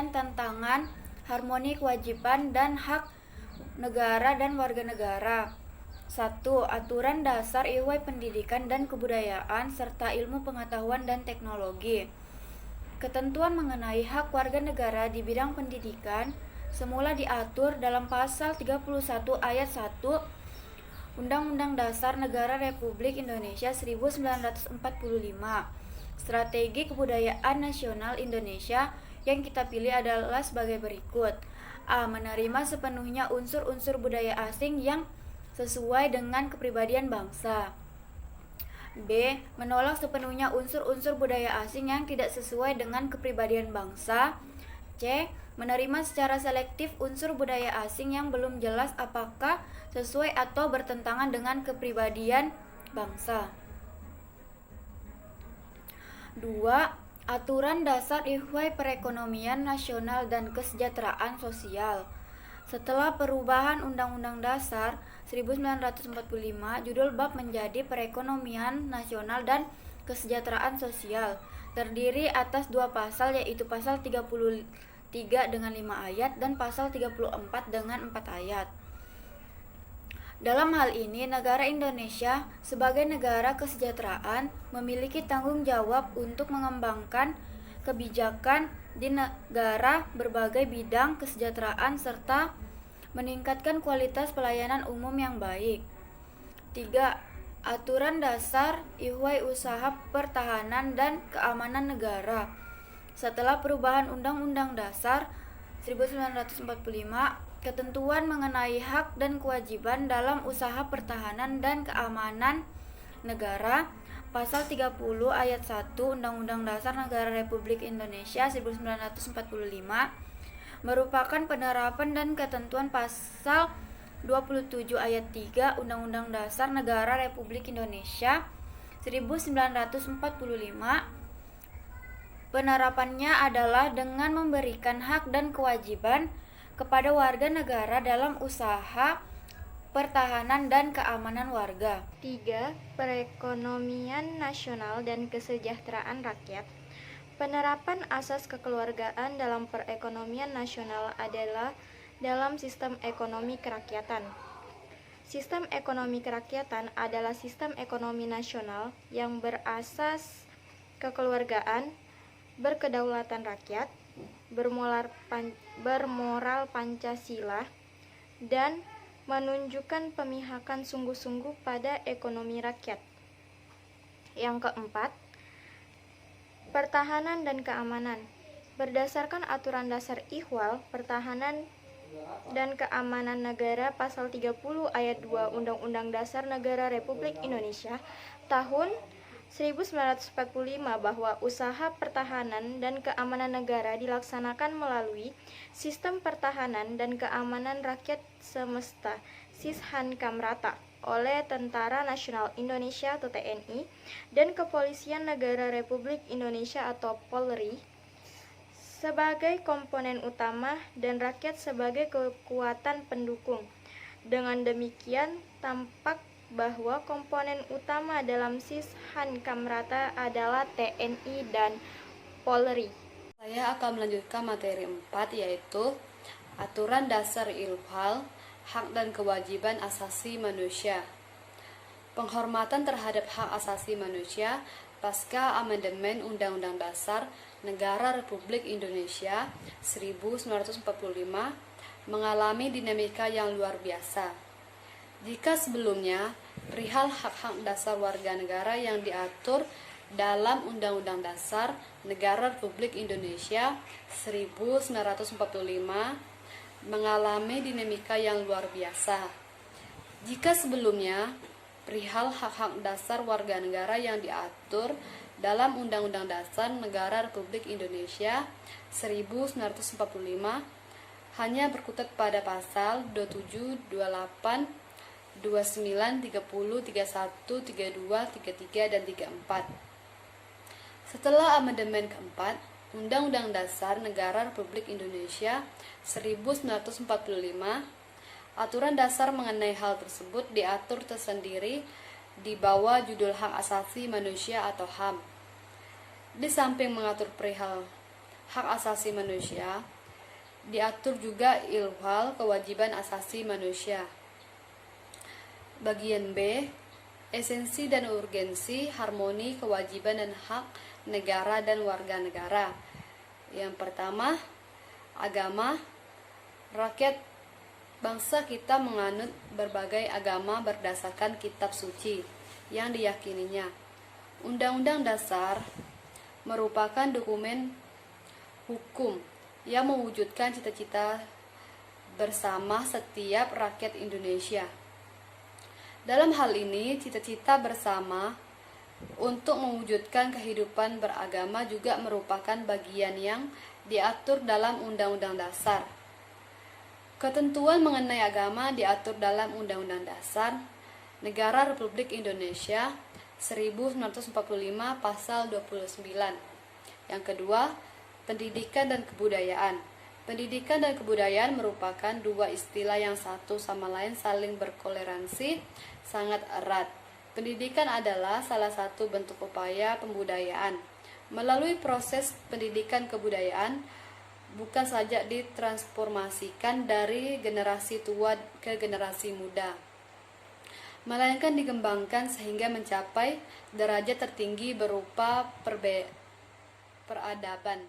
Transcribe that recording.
dengan tantangan, harmoni kewajiban dan hak negara dan warga negara. 1. Aturan dasar IWI Pendidikan dan Kebudayaan serta Ilmu Pengetahuan dan Teknologi. Ketentuan mengenai hak warga negara di bidang pendidikan semula diatur dalam pasal 31 ayat 1 Undang-Undang Dasar Negara Republik Indonesia 1945. Strategi Kebudayaan Nasional Indonesia yang kita pilih adalah sebagai berikut. A. Menerima sepenuhnya unsur-unsur budaya asing yang sesuai dengan kepribadian bangsa. B. Menolak sepenuhnya unsur-unsur budaya asing yang tidak sesuai dengan kepribadian bangsa. C. Menerima secara selektif unsur budaya asing yang belum jelas apakah sesuai atau bertentangan dengan kepribadian bangsa. 2. Aturan Dasar IWI Perekonomian Nasional dan Kesejahteraan Sosial. Setelah perubahan Undang-Undang Dasar 1945, judul bab menjadi Perekonomian Nasional dan Kesejahteraan Sosial, terdiri atas 2 pasal, yaitu pasal 33 dengan 5 ayat dan pasal 34 dengan 4 ayat. Dalam hal ini, negara Indonesia sebagai negara kesejahteraan memiliki tanggung jawab untuk mengembangkan kebijakan di negara berbagai bidang kesejahteraan serta meningkatkan kualitas pelayanan umum yang baik. 3. Aturan Dasar IWI Usaha Pertahanan dan Keamanan Negara. Setelah perubahan Undang-Undang Dasar 1945, ketentuan mengenai hak dan kewajiban dalam usaha pertahanan dan keamanan negara, pasal 30 ayat 1 Undang-Undang Dasar Negara Republik Indonesia 1945, merupakan penerapan dan ketentuan pasal 27 ayat 3 Undang-Undang Dasar Negara Republik Indonesia 1945. Penerapannya adalah dengan memberikan hak dan kewajiban kepada warga negara dalam usaha pertahanan dan keamanan warga. 3. Perekonomian nasional dan kesejahteraan rakyat. Penerapan asas kekeluargaan dalam perekonomian nasional adalah dalam sistem ekonomi kerakyatan. Sistem ekonomi kerakyatan adalah sistem ekonomi nasional yang berasas kekeluargaan, berkedaulatan rakyat, bermoral Pancasila, dan menunjukkan pemihakan sungguh-sungguh pada ekonomi rakyat. Yang keempat, pertahanan dan keamanan. Berdasarkan aturan dasar IWAL, pertahanan dan keamanan negara pasal 30 ayat 2 Undang-Undang Dasar Negara Republik Indonesia tahun 1945 bahwa usaha pertahanan dan keamanan negara dilaksanakan melalui Sistem Pertahanan dan Keamanan Rakyat Semesta (Sishankamrata) oleh Tentara Nasional Indonesia atau TNI dan Kepolisian Negara Republik Indonesia atau Polri sebagai komponen utama dan rakyat sebagai kekuatan pendukung. Dengan demikian, tampak bahwa komponen utama dalam Sishankamrata adalah TNI dan Polri. Saya akan melanjutkan materi 4, yaitu Aturan Dasar IWAL, Hak dan Kewajiban Asasi Manusia. Penghormatan terhadap hak asasi manusia pasca amandemen Undang-Undang Dasar Negara Republik Indonesia 1945 mengalami dinamika yang luar biasa. Jika sebelumnya perihal hak-hak dasar warga negara yang diatur dalam Undang-Undang Dasar Negara Republik Indonesia 1945 mengalami dinamika yang luar biasa. Jika sebelumnya perihal hak-hak dasar warga negara yang diatur dalam Undang-Undang Dasar Negara Republik Indonesia 1945 hanya berkutat pada pasal 27, 28, 29, 30, 31, 32, 33, dan 34. Setelah amandemen keempat, Undang-Undang Dasar Negara Republik Indonesia 1945, aturan dasar mengenai hal tersebut diatur tersendiri di bawah judul Hak Asasi Manusia atau HAM. Di samping mengatur perihal hak asasi manusia, diatur juga ILWAL, kewajiban asasi manusia. Bagian B, esensi dan urgensi, harmoni, kewajiban dan hak negara dan warga negara. Yang pertama, agama. Rakyat bangsa kita menganut berbagai agama berdasarkan kitab suci yang diyakininya. Undang-Undang Dasar merupakan dokumen hukum yang mewujudkan cita-cita bersama setiap rakyat Indonesia. Dalam hal ini, cita-cita bersama untuk mewujudkan kehidupan beragama juga merupakan bagian yang diatur dalam Undang-Undang Dasar. Ketentuan mengenai agama diatur dalam Undang-Undang Dasar Negara Republik Indonesia 1945 pasal 29. Yang kedua, pendidikan dan kebudayaan. Pendidikan dan kebudayaan merupakan dua istilah yang satu sama lain saling berkoleransi sangat erat. Pendidikan adalah salah satu bentuk upaya pembudayaan. Melalui proses pendidikan kebudayaan, bukan saja ditransformasikan dari generasi tua ke generasi muda, melainkan dikembangkan sehingga mencapai derajat tertinggi berupa peradaban.